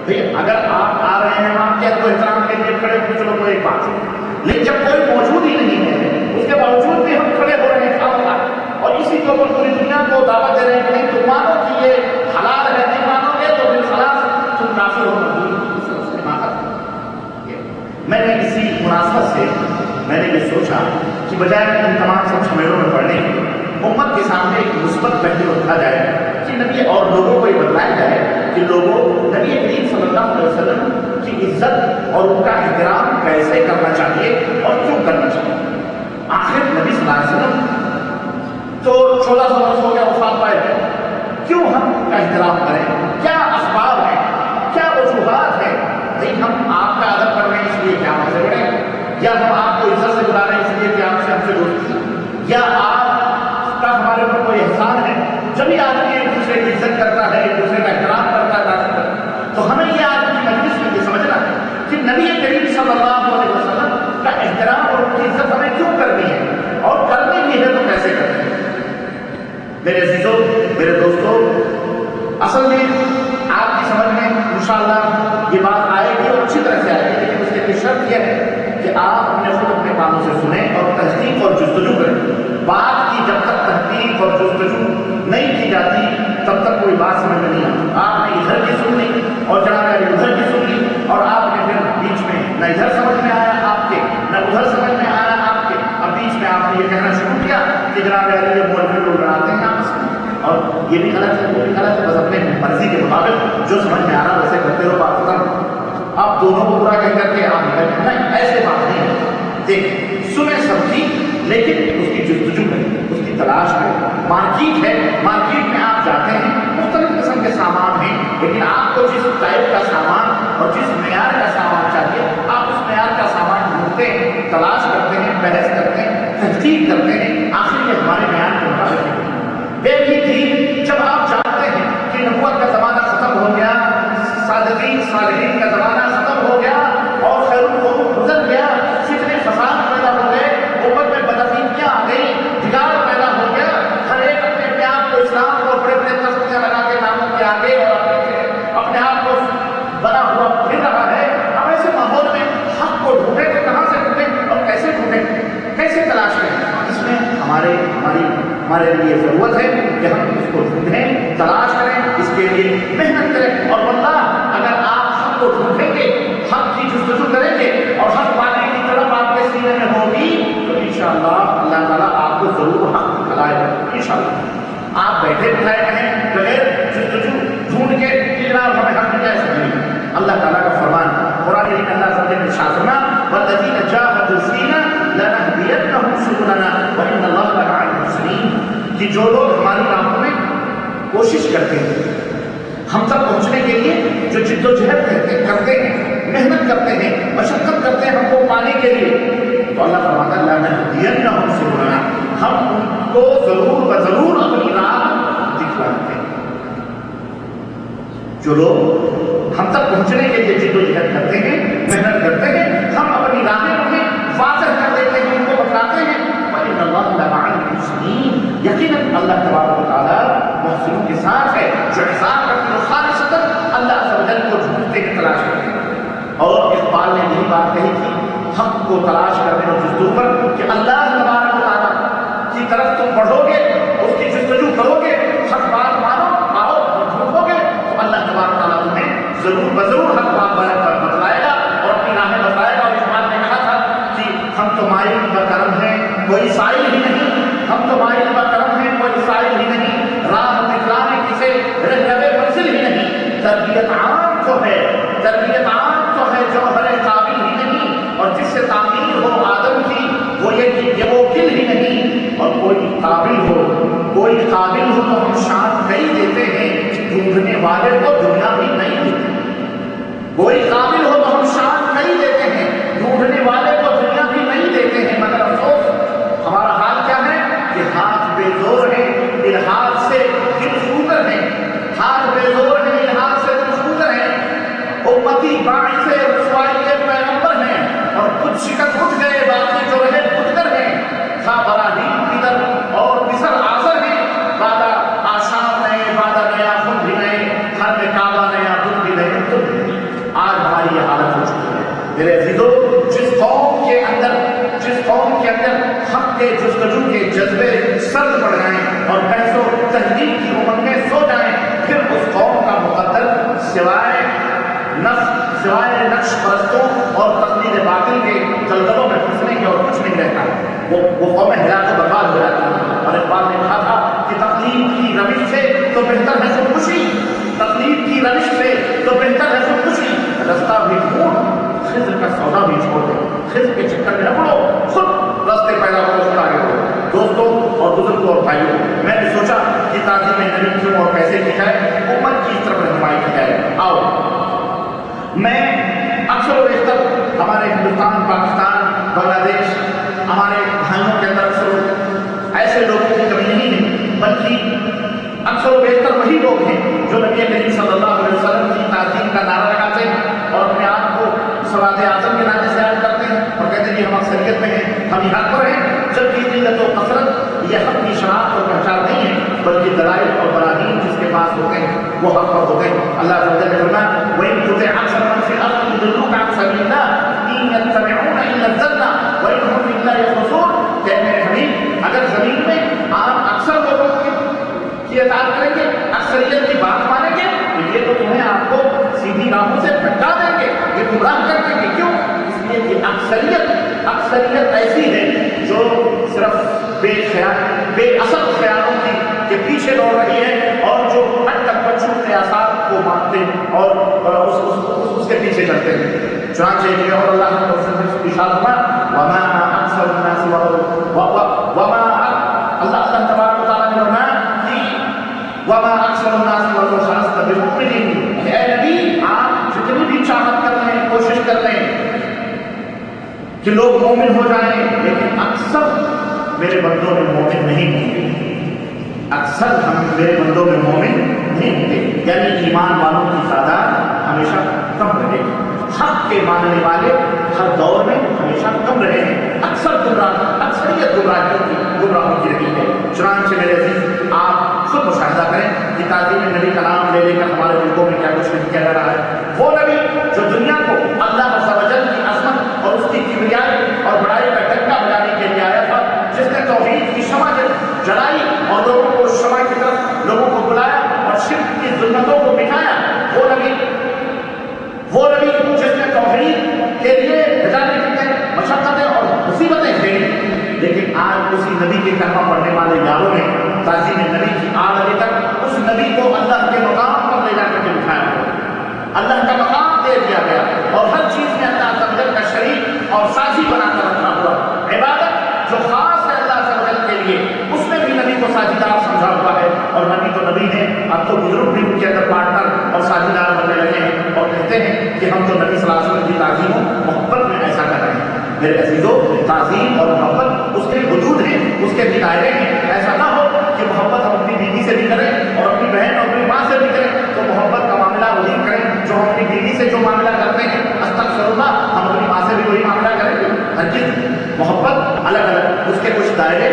بھئی اگر آپ آ رہے ہیں وہاں کیا تو احترام کے لیے کھڑے ہو چلو کوئی بات ہے، لیکن جب کوئی موجود ہی نہیں ہے اس کے باوجود بھی ہم کھڑے ہو رہے ہیں خواہ اور اسی کے اوپر پوری دنیا کو دعوت دے رہے ہیں کہ نہیں تم مانو کہ یہ حلال ہے، نہیں مانو گے تو پھر خلاص تم کافر ہو میں نے اسی مناسبت سے میں نے یہ سوچا کہ بجائے ان تمام سب شمیروں میں پڑھنے امت کے سامنے ایک مثبت پہلو رکھا جائے کہ نبی اور لوگوں کو یہ بتلایا جائے کہ لوگوں نبی کریم صلی اللہ علیہ وسلم کی عزت اور ان کا احترام کیسے کرنا چاہیے اور کیوں کرنا چاہیے۔ آخر نبی صلی اللہ علیہ وسلم تو 1400 برس ہو گیا وفات پائے، کیوں ہم ان کا احترام کریں؟ کیا اسباب ہیں، کیا وجوہات ہیں؟ نہیں ہم آپ کا ادب کر رہے ہیں اس لیے کہ آپ سے بڑے، یا ہم آپ کو عزت سے بلا رہے ہیں اس لیے کہ آپ سے ہم سے دوستی، یا آپ کا ہمارے اوپر کوئی احسان ہے جبھی آدمی ایک دوسرے کی عزت کرتا ہے، ایک دوسرے کا احترام کرتا ہے۔ تو ہمیں یہ آج کی مجلس میں یہ سمجھنا ہے کہ نبی کریم صلی اللہ علیہ وسلم کا احترام اور ان کی عزت ہمیں کیوں کرنی ہے اور کرنی بھی ہے تو کیسے کرنی ہے۔ میرے عزیزوں، میرے دوستوں، اصل میں آپ کی سمجھ میں انشاءاللہ یہ بات آئے گی اور اچھی طرح سے آئے گی، لیکن اس کے لیے شرط یہ ہے کہ آپ اپنے خود اپنے کاموں سے سنیں اور تحقیق اور جستجو کریں۔ بات کی جب تک تحقیق اور جستجو نہیں کی جاتی تب تک کوئی بات سمجھ میں نہیں آتی۔ آپ نے ادھر کی سن لی اور جناب علی ادھر کی سن لی اور آپ نے پھر بیچ میں نہ ادھر سمجھ میں آیا آپ کے نہ ادھر سمجھ میں آیا آپ کے، اب بیچ میں آپ نے یہ کہنا شروع کیا کہ جناب علی یہ مولوی لوگ لڑاتے ہیں آپس میں اور یہ بھی غلط ہے وہ بھی غلط ہے، بس اپنے مرضی کے مطابق جو سمجھ میں آ رہا ویسے کرتے رہو، بات ختم۔ آپ دونوں کو برا کہہ کر کے آپ نکل نہیں، ایسے بات نہیں ہے۔ دیکھیں سنیں سب چیز لیکن اس کی جستجو کریں، اس کی تلاش کریں۔ مارکیٹ ہے، مارکیٹ میں آپ جاتے ہیں، مختلف قسم کے سامان ہیں، لیکن آپ کو جس ٹائپ کا سامان اور جس معیار کا سامان چاہیے آپ اس معیار کا سامان ڈھونڈتے ہیں، تلاش کرتے ہیں، بحث کرتے ہیں، تحقیق کرتے ہیں، آخر یہ ہمارے معیار کے مطابق ہے۔ جب آپ جانتے ہیں کہ نبوت کا زمانہ ختم ہو گیا، صادقین صالحین کا زمانہ ختم ہو گیا اور خیر القرون گزر گیا، فتنے فساد پیدا ہو گئے، امت میں بدعقیدیاں آ گئی، بگاڑ پیدا ہو گیا، ہر ایک اپنے آپ کو اسلام کو بڑے بڑے تسمیاں لگا کے ناموں کے آگے اور اپنے آپ کو بنا ہوا پھر رہا ہے۔ اب ایسے ماحول میں حق کو ڈھونڈے تو کہاں سے ڈھونڈیں اور کیسے ڈھونڈیں، کیسے تلاش کریں؟ اس میں ہمارے لیے ضرورت ہے کہ ہم اس کو ڈھونڈیں، تلاش کریں، اس کے لیے محنت کریں، اور واللہ اگر آپ حق کو ڈھونڈیں گے، حق کی جستجو کریں گے اور حق پانے کی طرف آپ کے سینے میں ہوگی تو انشاءاللہ اللہ تعالیٰ آپ کو ضرور حق دکھلائے گا انشاءاللہ۔ آپ بیٹھے بٹھائے رہیں بغیر جستجو ڈھونڈ کے کہ جناب ہمیں حق مل جائے، سمجھیں اللہ تعالیٰ کا فرمان قرآن میں اللہ تعالیٰ نے ارشاد فرمایا والذین جاہدوا فینا لنہدینہم سبلنا وان اللہ لمع المحسنین، کہ جو لوگ ہماری راہوں میں کوشش کرتے ہیں ہم تک پہنچنے کے لیے، جو جد و جہد کرتے ہیں، محنت کرتے ہیں، مشقت کرتے ہیں ہم کو پانے کے لیے، تو اللہ فرماتا ہے لنہدینہم سبلنا، ہم ان کو ضرور و ضرور اپنی راہ دکھلاتے ہیں۔ جو لوگ ہم تک پہنچنے کے لیے جد و جہد کرتے ہیں، محنت کرتے ہیں، ہم اپنی راہیں انہیں واضح کر دیتے ہیں، ان کو بتلاتے ہیں، وَإِنَّ اللَّهَ لَمَعَ الْمُحْسِنِينَ، یقیناً اللہ تبارک و تعالیٰ محسنوں کے ساتھ ہے، جو احسان کرتے ہیں خالصتاً اللہ عز و جل کو ڈھونڈتے ہیں، تلاش کرتے ہیں۔ اور اقبال نے یہی بات کہی تھی حق کو تلاش کرنے اور جستجو پر کہ اللہ تبارک و تعالیٰ کی طرف تم بڑھو گے، اس کی جستجو کرو گے، حق بات مانو آؤ اور ڈھونڈو گے تو اللہ تبارک و تعالیٰ تمہیں ضرور بضرور حق بات بتلائے گا اور اپنی راہیں بتلائے گا۔ اور اقبال نے کہا تھا کہ ہم تو مائل بکرم ہیں کوئی سائل ہی نہیں، ہم تو مائل بکرم ہیں کوئی سائل ہی نہیں، راہ دکھلانے کسے رہنمے منزل ہی نہیں، تربیت عام تو ہے، تربیت عام تو ہے جوہر قابل ہی نہیں، اور جس سے تعمیر ہو آدم کی وہ یہ موکل ہی نہیں، اور کوئی قابل ہو تو ہم شان کئی دیتے ہیں، ڈھونڈنے والے کو دنیا بھی نہیں دیتے، کوئی قابل ہو تو ہم شان کئی دیتے ہیں، ڈھونڈنے والے کو دنیا بھی نہیں دیتے ہیں، مگر افسوس ہمارا حال کیا ہے کہ ہاتھ بے زور ہے، ان ہاتھ سے دل خوگر ہے، ہاتھ بے زور ہے، ان ہاتھ سے دل خوگر ہے، امتی باعث رسوائی پیغمبر ہیں اور کچھ شکت اٹھ گئے، باقی جو رہے خودگر ہیں، تھا براہیم کدھر اور مصر آزر ہیں، وعدہ آشام نئے، وعدہ نیا خود بھی نئے، ہر میں آج ہماری یہ حالت ہو چکی ہے۔ میرے عزیزو، جس قوم کے اندر حق کے جستجو کے جذبے سرد پڑ جائیں اور بحث و تحقیق کی امنگیں سو جائیں، پھر اس قوم کا مقدر سوائے نقش پرستوں اور تقلید باطل کے دلدلوں میں پھنسنے کے اور کچھ نہیں رہتا۔ وہ قوم ہلاک و برباد ہو جاتی ہے۔ اور اقبال نے کہا تھا کہ تقلید کی روش سے تو بہتر ہے خودکشی، تقلید کی روش سے تو بہتر ہے خودکشی، رستہ بھی ڈھونڈ، خضر کا سودا بھی چھوڑ دو، خضر کے چکر میں نہ پڑو، خود راستے پیدا کرو، خود آگے بڑھو۔ دوستوں اور بزرگوں اور بھائیوں، میں نے سوچا کہ تعظیم نبی کیوں اور کیسے کی جائے، امت کی طرف رہنمائی کی جائے۔ آؤ، میں اکثر و بیشتر ہمارے ہندوستان، پاکستان، بنگلہ دیش، ہمارے بھائیوں کے اندر اکثر ایسے لوگوں کی کمی نہیں ہے، بلکہ اکثر و بیشتر وہی لوگ ہیں جو نبی کریم صلی اللہ علیہ وسلم کی تعظیم کا نعرہ لگاتے ہیں اور اپنے آپ کو سواد اعظم کے ناطے سے یاد کرتے ہیں اور کہتے ہیں کہ ہم اکثریت میں ہیں، ہم ہی حق پر ہیں، جبکہ قلت و کثرت یہ حق کی شناخت اور پہچان نہیں ہے، بلکہ دلائل اور براہین جس کے پاس ہوتے ہیں وہ حق پر ہوتے ہیں۔ اللہ تعالیٰ نے فرمایا وَإِن تُطِعْ أَكْثَرَ مَن فِي الْأَرْضِ يُضِلُّوكَ عَن سَبِيلِ اللَّهِ إِن يَتَّبِعُونَ إِلَّا الظَّنَّ وَإِنْ هُمْ إِلَّا يَخْرُصُونَ۔ کہ میرے حبیب، اگر زمین میں آپ اکثر لوگوں کی اطاعت کریں گے، اکثریت کی بات مانیں گے، تو یہ تو تمہیں آپ کو سیدھی راہوں سے بھٹکا دیں گے، یہ گمراہ کر دیں گے۔ کیوں؟ اس لیے کہ اکثریت ایسی ہے جو صرف بے اصل خیالوں کے پیچھے دوڑ رہی ہے اور جو اٹک بچوں قیاسات کو مانتے اور اس کے پیچھے چلتے ہیں۔ چنانچہ یہ اور اللہ نے ارشاد فرمایا وما اکثر الناس وما اللہ تبارک و تعالیٰ نے فرمایا کہ وما اکثر الناس ولو حرصت بمؤمنین، اے نبی آپ جتنی بھی چاہت کر لیں، کوشش کر لیں کہ لوگ مومن ہو جائیں، لیکن اکثر میرے بندوں میں مومن نہیں ہوتے، اکثر میرے بندوں میں مومن نہیں ہوتے، یعنی ایمان والوں کی تعداد ہمیشہ کم رہے گی، حق کے ماننے والے ہر دور میں ہمیشہ کم رہے ہیں، اکثریت گمراہوں کی رہی ہے۔ چنانچہ میرے عزیز آپ خود مشاہدہ کریں کہ تعظیم نبی کا نام لے کر ہمارے ملکوں میں کیا کچھ نہیں کیا جا رہا ہے۔ وہ نبی جو دنیا کو اللہ عز و جل کی عظمت اور اس کی کبریائی اور بڑائی کا ڈنکا بجانے کے لیے آیا تھا، جس نے توحید کی شمع جلائی اور لوگوں کو شمع کی طرف لوگوں کو بلایا اور شرک کی ظلمتوں کو مٹایا، وہ نبی جس نے توحید کے لیے بجانے کی مشقتیں اور مصیبتیں جھیلی، لیکن آج اسی نبی کے کلمہ پڑھنے والے یاروں نے تعظیم نبی کی آڑ لے کر اس نبی کو اللہ کے مقام پر لے جا کر کے بٹھایا، اللہ کا مقام دے دیا گیا اور ہر چیز میں اللہ عز و جل کا شریک اور سازی بنا کر رکھا ہوا۔ عبادت جو خاص ہے اللہ عز و جل کے لیے، اس میں بھی نبی کو ساجدار سمجھا ہوا ہے، اور نبی تو نبی ہے، اب تو بزرگ بھی ان کے اندر پارٹنر اور ساجدار بننے لگے ہیں اور کہتے ہیں کہ ہم تو نبی صلی اللہ علیہ وسلم کی تعظیم و محبت میں ایسا کر رہے ہیں۔ میرے عزیزو، تعظیم اور محبت اس کے حدود ہیں، اس کے بھی دائرے ہیں۔ ایسا نہ ہو کہ محبت ہم اپنی بیوی سے بھی کریں اور اپنی بہن اور اپنی ماں سے بھی کریں، تو محبت کا معاملہ وہی کریں جو ہم اپنی بیوی سے جو معاملہ کرتے ہیں، استغفر اللہ، ہم اپنی ماں سے بھی وہی معاملہ کریں گے۔ ہر چیز محبت الگ الگ، اس کے کچھ دائرے